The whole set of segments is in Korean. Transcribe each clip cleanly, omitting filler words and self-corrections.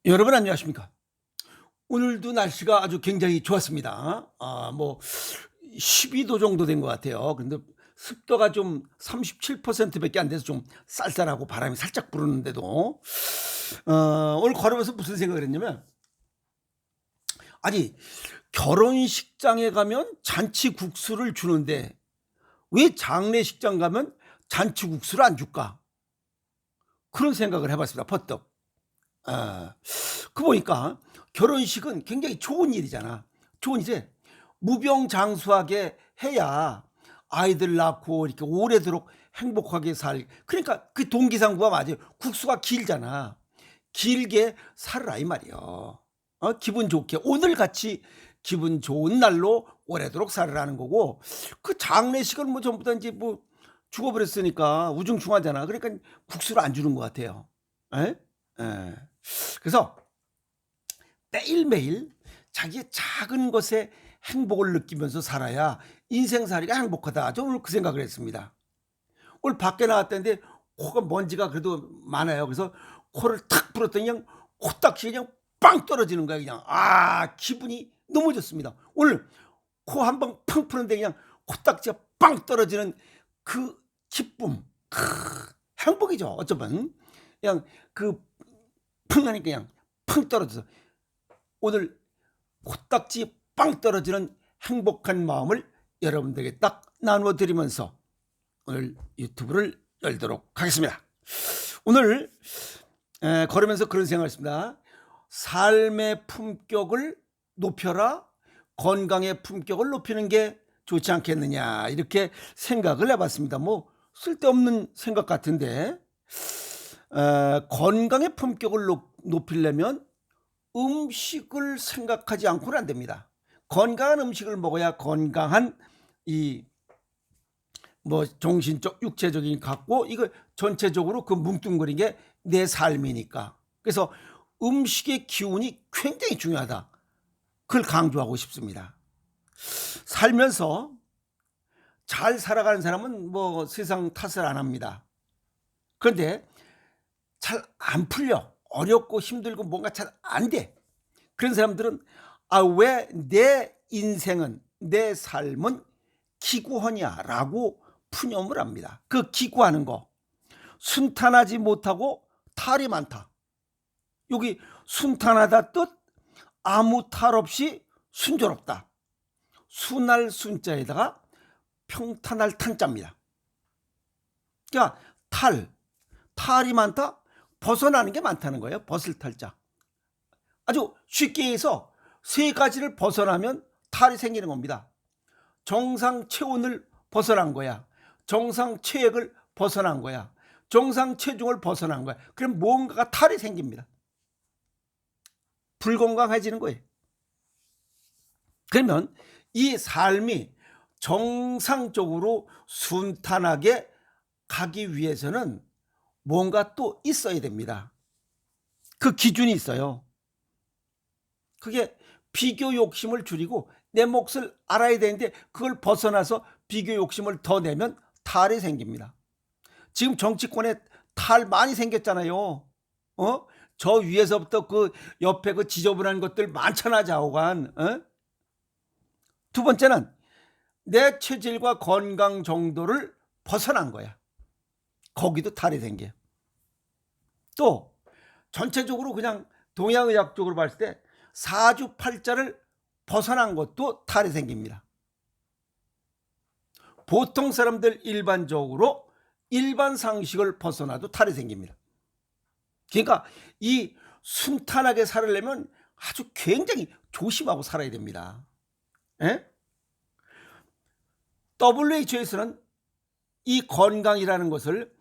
여러분 안녕하십니까? 오늘도 날씨가 아주 굉장히 좋았습니다. 12도 정도 된 것 같아요. 근데 습도가 좀 37% 밖에 안 돼서 좀 쌀쌀하고 바람이 살짝 부르는데도 오늘 걸으면서 무슨 생각을 했냐면, 아니, 결혼식장에 가면 잔치국수를 주는데 왜 장례식장 가면 잔치국수를 안 줄까? 그런 생각을 해 봤습니다, 퍼뜩. 아. 보니까 결혼식은 굉장히 좋은 일이잖아. 좋은 일에 무병장수하게 해야 아이들 낳고 이렇게 오래도록 행복하게 그러니까 그 동기상구가 맞아요. 국수가 길잖아. 길게 살으라 이 말이요. 기분 좋게 오늘같이 기분 좋은 날로 오래도록 살으라는 거고, 그 장례식은 뭐 전부 다 인제 뭐 죽어버렸으니까 우중충하잖아. 그러니까 국수를 안 주는 것 같아요. 예? 예. 그래서 매일매일 자기의 작은 것에 행복을 느끼면서 살아야 인생살이가 행복하다. 저는 오늘 그 생각을 했습니다. 오늘 밖에 나왔다는데 코가 먼지가 그래도 많아요. 그래서 코를 탁 불었더니 그냥 코딱지 그냥 빵 떨어지는 거야. 그냥 기분이 너무 좋습니다. 오늘 코 한 방 팡 푸는데 그냥 코딱지가 빵 떨어지는 그 기쁨, 행복이죠. 어쩌면 그냥 그 팡 하니까 그냥 팡 떨어져서 오늘 코딱지 빵 떨어지는 행복한 마음을 여러분들에게 딱 나누어 드리면서 오늘 유튜브를 열도록 하겠습니다. 오늘 걸으면서 그런 생각을 했습니다. 삶의 품격을 높여라, 건강의 품격을 높이는 게 좋지 않겠느냐, 이렇게 생각을 해봤습니다. 뭐 쓸데없는 생각 같은데, 건강의 품격을 높이려면 음식을 생각하지 않고는 안 됩니다. 건강한 음식을 먹어야 건강한 이 뭐 정신적, 육체적인 갖고 이거 전체적으로 그 뭉뚱그린 게 내 삶이니까. 그래서 음식의 기운이 굉장히 중요하다. 그걸 강조하고 싶습니다. 살면서 잘 살아가는 사람은 뭐 세상 탓을 안 합니다. 그런데 잘 안 풀려. 어렵고 힘들고 뭔가 잘 안 돼. 그런 사람들은 왜 내 인생은, 내 삶은 기구하냐라고 푸념을 합니다. 그 기구하는 거. 순탄하지 못하고 탈이 많다. 여기 순탄하다 뜻, 아무 탈 없이 순조롭다. 순할 순자에다가 평탄할 탄자입니다. 그러니까 탈이 많다, 벗어나는 게 많다는 거예요. 벗을 탈자. 아주 쉽게 해서 세 가지를 벗어나면 탈이 생기는 겁니다. 정상 체온을 벗어난 거야. 정상 체액을 벗어난 거야. 정상 체중을 벗어난 거야. 그럼 뭔가가 탈이 생깁니다. 불건강해지는 거예요. 그러면 이 삶이 정상적으로 순탄하게 가기 위해서는 뭔가 또 있어야 됩니다. 그 기준이 있어요. 그게 비교 욕심을 줄이고 내 몫을 알아야 되는데, 그걸 벗어나서 비교 욕심을 더 내면 탈이 생깁니다. 지금 정치권에 탈 많이 생겼잖아요. 저 위에서부터 그 옆에 그 지저분한 것들 많잖아, 좌우간. 두 번째는 내 체질과 건강 정도를 벗어난 거야. 거기도 탈이 생겨요. 또 전체적으로 그냥 동양의학적으로 봤을 때 사주팔자를 벗어난 것도 탈이 생깁니다. 보통 사람들 일반적으로 일반 상식을 벗어나도 탈이 생깁니다. 그러니까 이 순탄하게 살려면 아주 굉장히 조심하고 살아야 됩니다. WHO에서는 이 건강이라는 것을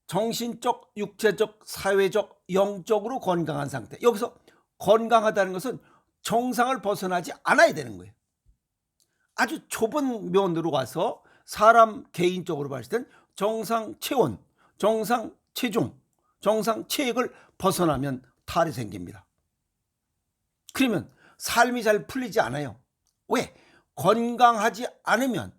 정신적, 육체적, 사회적, 영적으로 건강한 상태. 여기서 건강하다는 것은 정상을 벗어나지 않아야 되는 거예요. 아주 좁은 면으로 와서 사람 개인적으로 봤을 땐 정상 체온, 정상 체중, 정상 체액을 벗어나면 탈이 생깁니다. 그러면 삶이 잘 풀리지 않아요. 왜? 건강하지 않으면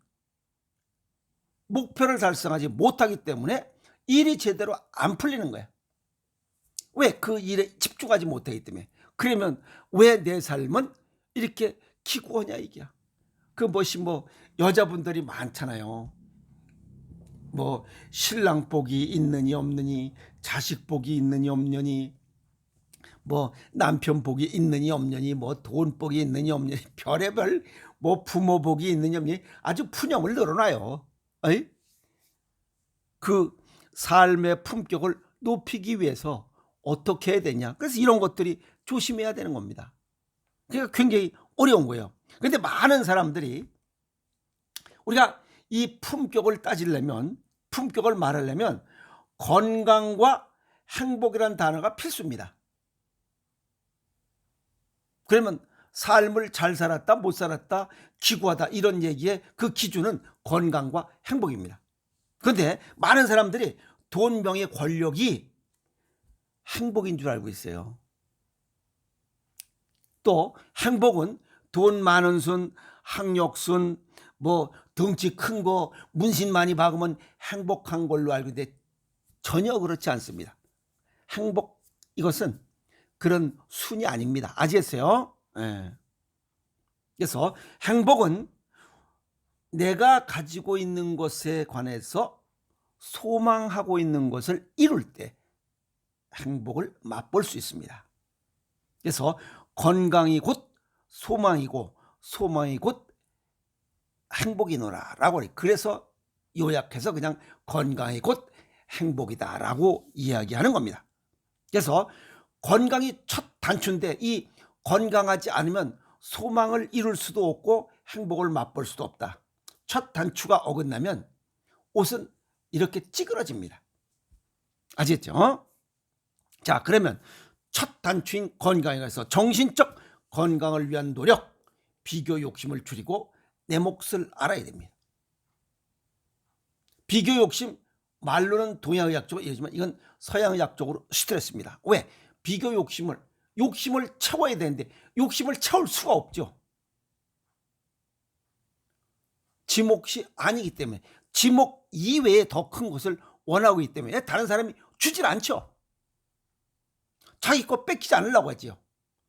목표를 달성하지 못하기 때문에 일이 제대로 안 풀리는 거야. 왜? 그 일에 집중하지 못하기 때문에. 그러면 왜 내 삶은 이렇게 기구하냐 이게야. 그 뭐시 뭐 여자분들이 많잖아요. 뭐 신랑 복이 있느니 없느니, 자식 복이 있느니 없느니, 뭐 남편 복이 있느니 없느니, 뭐 돈 복이 있느니 없느니, 별의별 뭐 부모 복이 있느니 없느니 아주 푸념을 늘어놔요. 어이? 그 삶의 품격을 높이기 위해서 어떻게 해야 되냐. 그래서 이런 것들이 조심해야 되는 겁니다. 그러니까 굉장히 어려운 거예요. 그런데 많은 사람들이 우리가 이 품격을 따지려면, 품격을 말하려면 건강과 행복이라는 단어가 필수입니다. 그러면 삶을 잘 살았다, 못 살았다, 기구하다 이런 얘기의 그 기준은 건강과 행복입니다. 그런데 많은 사람들이 돈, 명예, 권력이 행복인 줄 알고 있어요. 또 행복은 돈 많은 순, 학력 순, 뭐 덩치 큰 거, 문신 많이 박으면 행복한 걸로 알고 있는데 전혀 그렇지 않습니다. 행복 이것은 그런 순이 아닙니다. 아시겠어요? 예. 그래서 행복은 내가 가지고 있는 것에 관해서 소망하고 있는 것을 이룰 때 행복을 맛볼 수 있습니다. 그래서 건강이 곧 소망이고 소망이 곧 행복이노라 라고 그래서 요약해서 그냥 건강이 곧 행복이다라고 이야기하는 겁니다. 그래서 건강이 첫 단추인데 이 건강하지 않으면 소망을 이룰 수도 없고 행복을 맛볼 수도 없다. 첫 단추가 어긋나면 옷은 이렇게 찌그러집니다. 아시겠죠? 자, 그러면 첫 단추인 건강에 관해서 정신적 건강을 위한 노력, 비교 욕심을 줄이고 내 몫을 알아야 됩니다. 비교 욕심 말로는 동양의학적으로 이러지만 이건 서양의학적으로 스트레스입니다. 왜? 비교 욕심을 채워야 되는데 욕심을 채울 수가 없죠. 지 몫이 아니기 때문에 지 몫 이외에 더 큰 것을 원하고 있기 때문에 다른 사람이 주질 않죠. 자기 거 뺏기지 않으려고 하지요.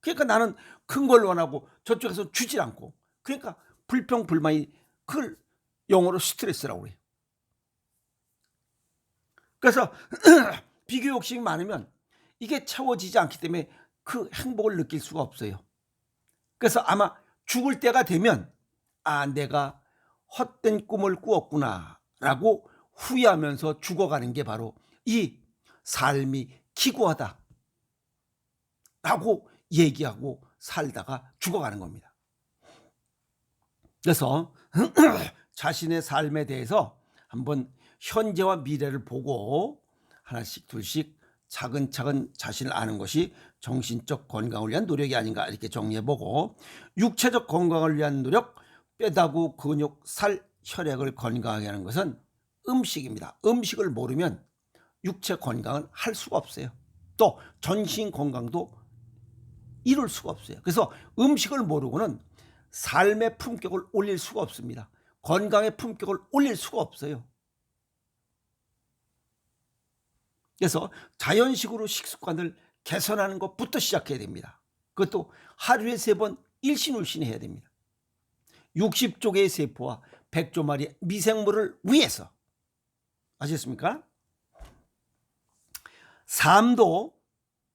그러니까 나는 큰 걸 원하고 저쪽에서 주질 않고 그러니까 불평불만이 그걸 영어로 스트레스라고 그래요. 그래서 비교 욕심이 많으면 이게 채워지지 않기 때문에 그 행복을 느낄 수가 없어요. 그래서 아마 죽을 때가 되면 아 내가 헛된 꿈을 꾸었구나 라고 후회하면서 죽어가는 게 바로 이 삶이 기구하다 라고 얘기하고 살다가 죽어가는 겁니다. 그래서 자신의 삶에 대해서 한번 현재와 미래를 보고 하나씩 둘씩 차근차근 자신을 아는 것이 정신적 건강을 위한 노력이 아닌가 이렇게 정리해보고 육체적 건강을 위한 노력, 뼈다구, 근육, 살, 혈액을 건강하게 하는 것은 음식입니다. 음식을 모르면 육체 건강은 할 수가 없어요. 또 전신 건강도 이룰 수가 없어요. 그래서 음식을 모르고는 삶의 품격을 올릴 수가 없습니다. 건강의 품격을 올릴 수가 없어요. 그래서 자연식으로 식습관을 개선하는 것부터 시작해야 됩니다. 그것도 하루에 3번 일신울신 해야 됩니다. 60조 개의 세포와 100조 마리의 미생물을 위해서. 아시겠습니까? 삶도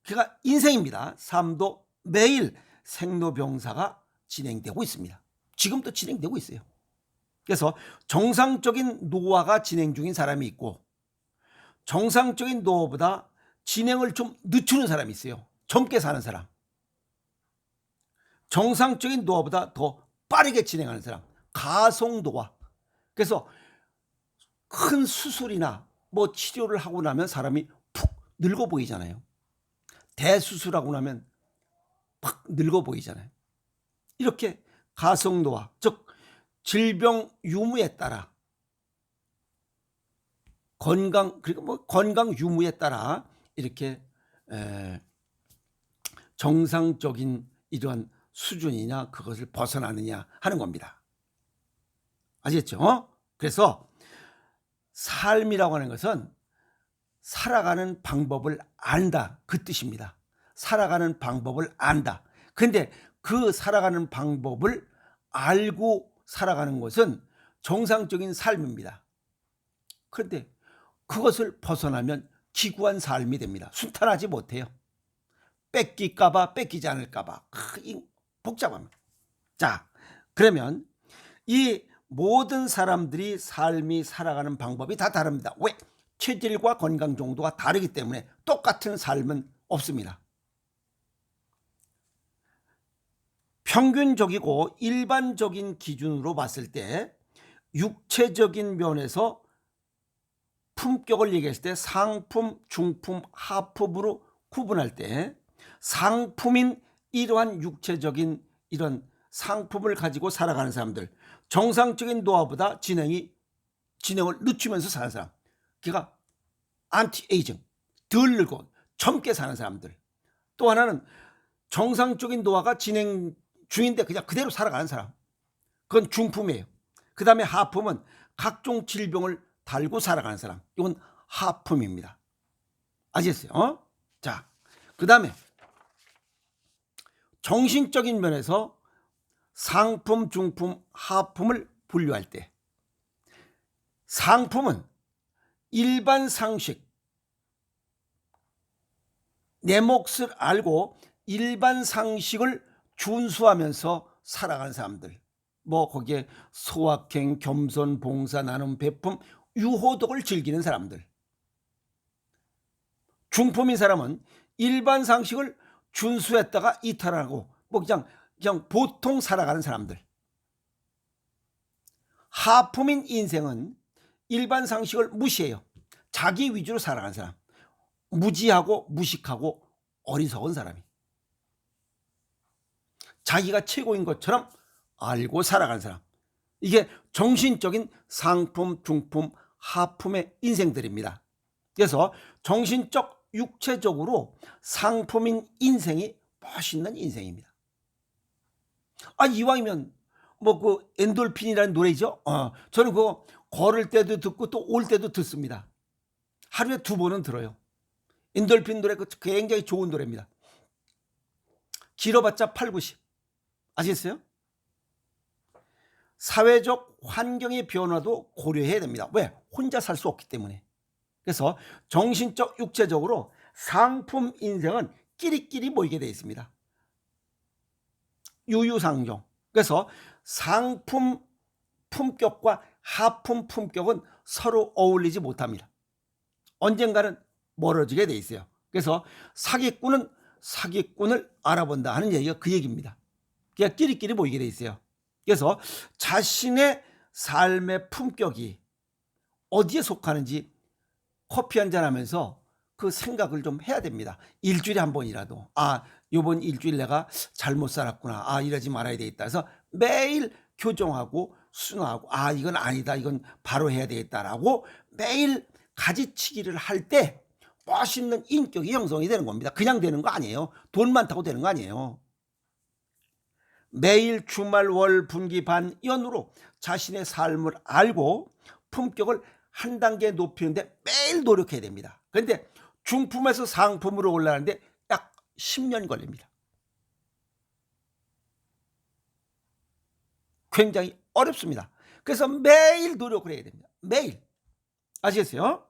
그가 인생입니다. 삶도 매일 생로병사가 진행되고 있습니다. 지금도 진행되고 있어요. 그래서 정상적인 노화가 진행 중인 사람이 있고 정상적인 노화보다 진행을 좀 늦추는 사람이 있어요. 젊게 사는 사람. 정상적인 노화보다 더 빠르게 진행하는 사람. 가속노화. 그래서 큰 수술이나 뭐 치료를 하고 나면 사람이 푹 늙어 보이잖아요. 대수술하고 나면 팍 늙어 보이잖아요. 이렇게 가속노화, 즉 질병 유무에 따라 그리고 뭐 건강 유무에 따라 이렇게 정상적인 이러한 수준이냐 그것을 벗어나느냐 하는 겁니다. 아시겠죠? 그래서 삶이라고 하는 것은 살아가는 방법을 안다 그 뜻입니다. 살아가는 방법을 안다. 근데 그 살아가는 방법을 알고 살아가는 것은 정상적인 삶입니다. 그런데 그것을 벗어나면 기구한 삶이 됩니다. 순탄하지 못해요. 뺏길까봐, 뺏기지 않을까봐. 복잡합니다. 자, 그러면 이 모든 사람들이 삶이 살아가는 방법이 다 다릅니다. 왜? 체질과 건강 정도가 다르기 때문에 똑같은 삶은 없습니다. 평균적이고 일반적인 기준으로 봤을 때 육체적인 면에서 품격을 얘기했을 때 상품, 중품, 하품으로 구분할 때 상품인 이러한 육체적인 이런 상품을 가지고 살아가는 사람들, 정상적인 노화보다 진행을 늦추면서 사는 사람, 그러니까 안티에이징, 덜 늙고 젊게 사는 사람들. 또 하나는 정상적인 노화가 진행 중인데 그냥 그대로 살아가는 사람, 그건 중품이에요. 그 다음에 하품은 각종 질병을 달고 살아가는 사람, 이건 하품입니다. 아시겠어요? 자, 그 다음에 정신적인 면에서 상품, 중품, 하품을 분류할 때 상품은 일반 상식, 내 몫을 알고 일반 상식을 준수하면서 살아가는 사람들, 뭐 거기에 소확행, 겸손, 봉사, 나눔, 베품, 유호덕을 즐기는 사람들. 중품인 사람은 일반 상식을 준수했다가 이탈하고 뭐 그냥 보통 살아가는 사람들. 하품인 인생은 일반 상식을 무시해요. 자기 위주로 살아가는 사람, 무지하고 무식하고 어리석은 사람이 자기가 최고인 것처럼 알고 살아가는 사람, 이게 정신적인 상품, 중품, 하품의 인생들입니다. 그래서 정신적, 육체적으로 상품인 인생이 멋있는 인생입니다. 이왕이면 뭐 그 엔돌핀이라는 노래죠. 저는 그거 걸을 때도 듣고 또 올 때도 듣습니다. 하루에 2번은 들어요. 엔돌핀 노래 굉장히 좋은 노래입니다. 길어봤자 8, 90. 아시겠어요? 사회적 환경의 변화도 고려해야 됩니다. 왜? 혼자 살 수 없기 때문에. 그래서 정신적, 육체적으로 상품 인생은 끼리끼리 모이게 되어 있습니다. 유유상종. 그래서 상품 품격과 하품 품격은 서로 어울리지 못합니다. 언젠가는 멀어지게 돼 있어요. 그래서 사기꾼은 사기꾼을 알아본다 하는 얘기가 그 얘기입니다. 그냥 끼리끼리 모이게 돼 있어요. 그래서 자신의 삶의 품격이 어디에 속하는지 커피 한잔 하면서 그 생각을 좀 해야 됩니다. 일주일에 한 번이라도 이번 일주일 내가 잘못 살았구나, 이러지 말아야 되겠다 해서 매일 교정하고 순화하고 이건 아니다, 이건 바로 해야 되겠다라고 매일 가지치기를 할 때 멋있는 인격이 형성이 되는 겁니다. 그냥 되는 거 아니에요. 돈 많다고 되는 거 아니에요. 매일 주말, 월, 분기, 반, 연으로 자신의 삶을 알고 품격을 한 단계 높이는데 매일 노력해야 됩니다. 그런데 중품에서 상품으로 올라가는데 약 10년 걸립니다. 굉장히 어렵습니다. 그래서 매일 노력을 해야 됩니다. 매일. 아시겠어요?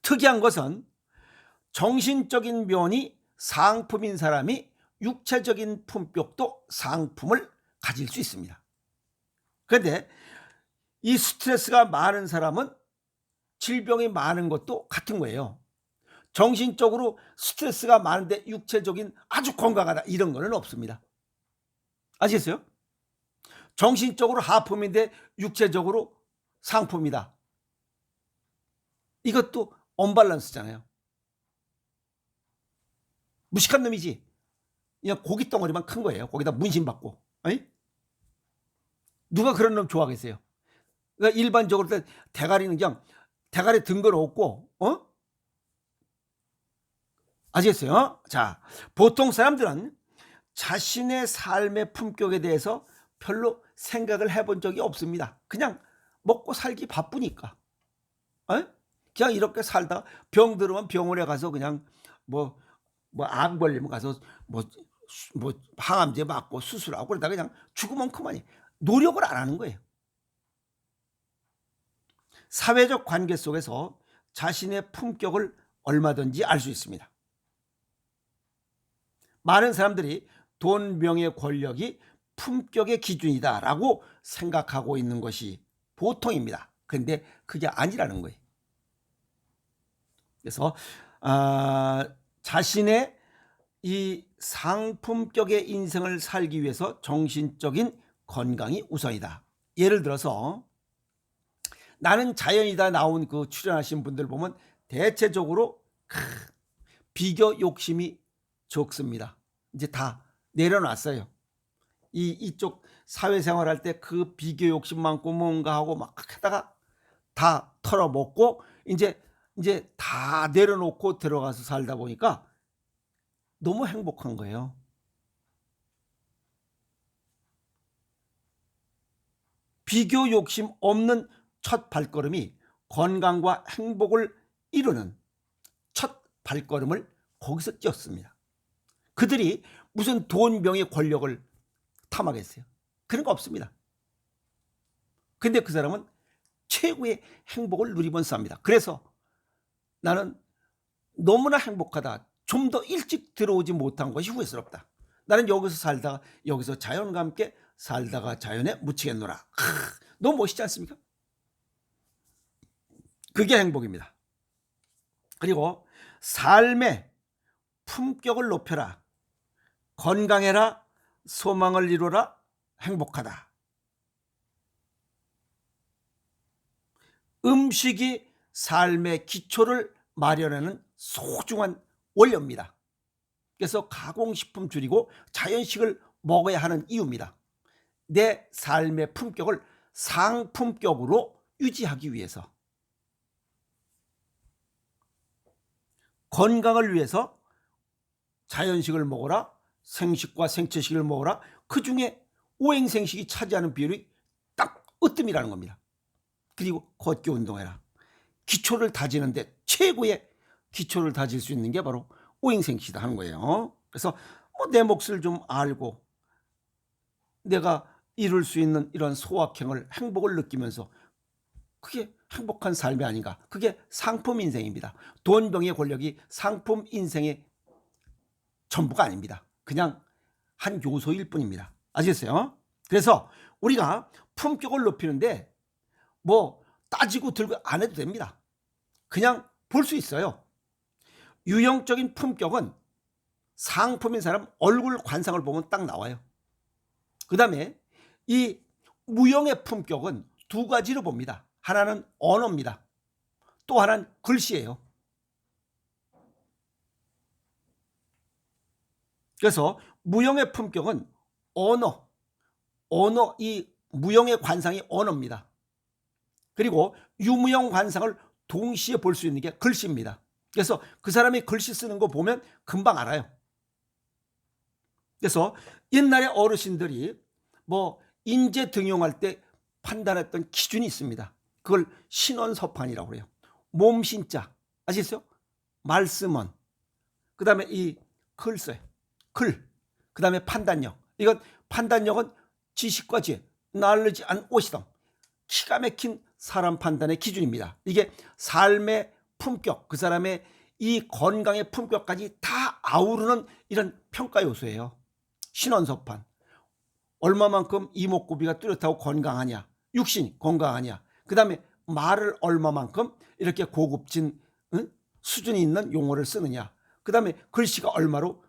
특이한 것은 정신적인 면이 상품인 사람이 육체적인 품격도 상품을 가질 수 있습니다. 그런데 이 스트레스가 많은 사람은 질병이 많은 것도 같은 거예요. 정신적으로 스트레스가 많은데 육체적인 아주 건강하다, 이런 거는 없습니다. 아시겠어요? 정신적으로 하품인데 육체적으로 상품이다, 이것도 언밸런스잖아요. 무식한 놈이지. 그냥 고기 덩어리만 큰 거예요. 거기다 문신받고. 누가 그런 놈 좋아하겠어요? 그러니까 일반적으로 대가리는 그냥 대가리 든 건 없고, 아시겠어요? 자, 보통 사람들은 자신의 삶의 품격에 대해서 별로 생각을 해본 적이 없습니다. 그냥 먹고 살기 바쁘니까. 그냥 이렇게 살다가 병 들으면 병원에 가서 그냥 뭐 뭐 암 걸리면 가서 뭐 항암제 맞고 수술하고 그러다가 그냥 죽으면 그만이. 노력을 안 하는 거예요. 사회적 관계 속에서 자신의 품격을 얼마든지 알 수 있습니다. 많은 사람들이 돈, 명예, 권력이 품격의 기준이다라고 생각하고 있는 것이 보통입니다. 그런데 그게 아니라는 거예요. 그래서 자신의 이 상품격의 인생을 살기 위해서 정신적인 건강이 우선이다. 예를 들어서 나는 자연이다 나온 그 출연하신 분들 보면 대체적으로 비교 욕심이 적습니다. 이제 다 내려놨어요. 이쪽 사회생활 할 때 그 비교 욕심 많고 뭔가 하고 막 하다가 다 털어먹고 이제 다 내려놓고 들어가서 살다 보니까 너무 행복한 거예요. 비교 욕심 없는 첫 발걸음이 건강과 행복을 이루는 첫 발걸음을 거기서 띄었습니다. 그들이 무슨 돈, 명예, 권력을 탐하겠어요? 그런 거 없습니다. 근데 그 사람은 최고의 행복을 누리면서 삽니다. 그래서 나는 너무나 행복하다. 좀 더 일찍 들어오지 못한 것이 후회스럽다. 나는 여기서 살다가 여기서 자연과 함께 살다가 자연에 묻히겠노라. 너무 멋있지 않습니까? 그게 행복입니다. 그리고 삶의 품격을 높여라. 건강해라. 소망을 이루라. 행복하다. 음식이 삶의 기초를 마련하는 소중한 원료입니다. 그래서 가공식품 줄이고 자연식을 먹어야 하는 이유입니다. 내 삶의 품격을 상품격으로 유지하기 위해서. 건강을 위해서 자연식을 먹어라. 생식과 생채식을 먹어라. 그중에 오행생식이 차지하는 비율이 딱 으뜸이라는 겁니다. 그리고 걷기 운동해라. 기초를 다지는데 최고의 기초를 다질 수 있는 게 바로 오행생식이다 하는 거예요. 그래서 내 몫을 좀 알고 내가 이룰 수 있는 이런 소확행을 행복을 느끼면서 그게 행복한 삶이 아닌가. 그게 상품 인생입니다. 돈, 명예, 권력이 상품 인생의 전부가 아닙니다. 그냥 한 요소일 뿐입니다. 아시겠어요? 그래서 우리가 품격을 높이는데 뭐 따지고 들고 안 해도 됩니다. 그냥 볼 수 있어요. 유형적인 품격은 상품인 사람 얼굴 관상을 보면 딱 나와요. 그 다음에 이 무형의 품격은 두 가지로 봅니다. 하나는 언어입니다. 또 하나는 글씨예요. 그래서 무형의 품격은 언어, 이 무형의 관상이 언어입니다. 그리고 유무형 관상을 동시에 볼 수 있는 게 글씨입니다. 그래서 그 사람이 글씨 쓰는 거 보면 금방 알아요. 그래서 옛날에 어르신들이 뭐 인재 등용할 때 판단했던 기준이 있습니다. 그걸 신원서판이라고 그래요. 몸신자 아시겠어요? 말씀원, 그 다음에 이 글쎄, 그 다음에 판단력. 이건 판단력은 지식과 지혜, knowledge and wisdom. 기가 막힌 사람 판단의 기준입니다. 이게 삶의 품격, 그 사람의 이 건강의 품격까지 다 아우르는 이런 평가 요소예요. 신원서판. 얼마만큼 이목구비가 뚜렷하고 건강하냐, 육신이 건강하냐, 그 다음에 말을 얼마만큼 이렇게 고급진 수준이 있는 용어를 쓰느냐, 그 다음에 글씨가 얼마로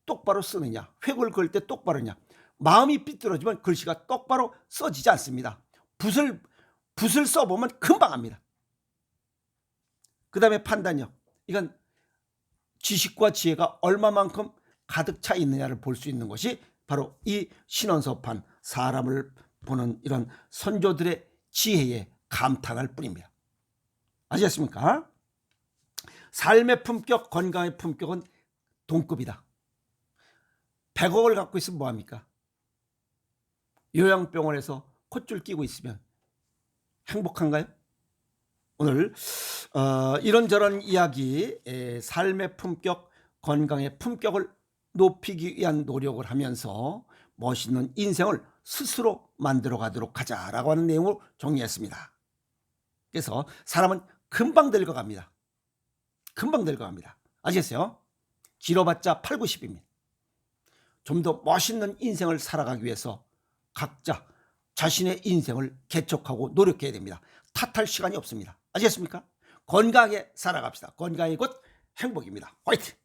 똑바로 쓰느냐, 획을 그을 때 똑바로냐. 마음이 삐뚤어지면 글씨가 똑바로 써지지 않습니다. 붓을 써보면 금방 합니다. 그 다음에 판단력. 이건 지식과 지혜가 얼마만큼 가득 차 있느냐를 볼 수 있는 것이 바로 이 신원서판, 사람을 보는 이런 선조들의 지혜에 감탄할 뿐입니다. 아시겠습니까? 삶의 품격, 건강의 품격은 동급이다. 100억을 갖고 있으면 뭐합니까? 요양병원에서 콧줄 끼고 있으면 행복한가요? 오늘 이런저런 이야기, 삶의 품격, 건강의 품격을 높이기 위한 노력을 하면서 멋있는 인생을 스스로 만들어 가도록 하자라고 하는 내용으로 정리했습니다. 그래서 사람은 금방 늙어갑니다. 금방 늙어갑니다. 아시겠어요? 길어봤자 8, 90입니다. 좀 더 멋있는 인생을 살아가기 위해서 각자 자신의 인생을 개척하고 노력해야 됩니다. 탓할 시간이 없습니다. 아시겠습니까? 건강하게 살아갑시다. 건강이 곧 행복입니다. 화이팅!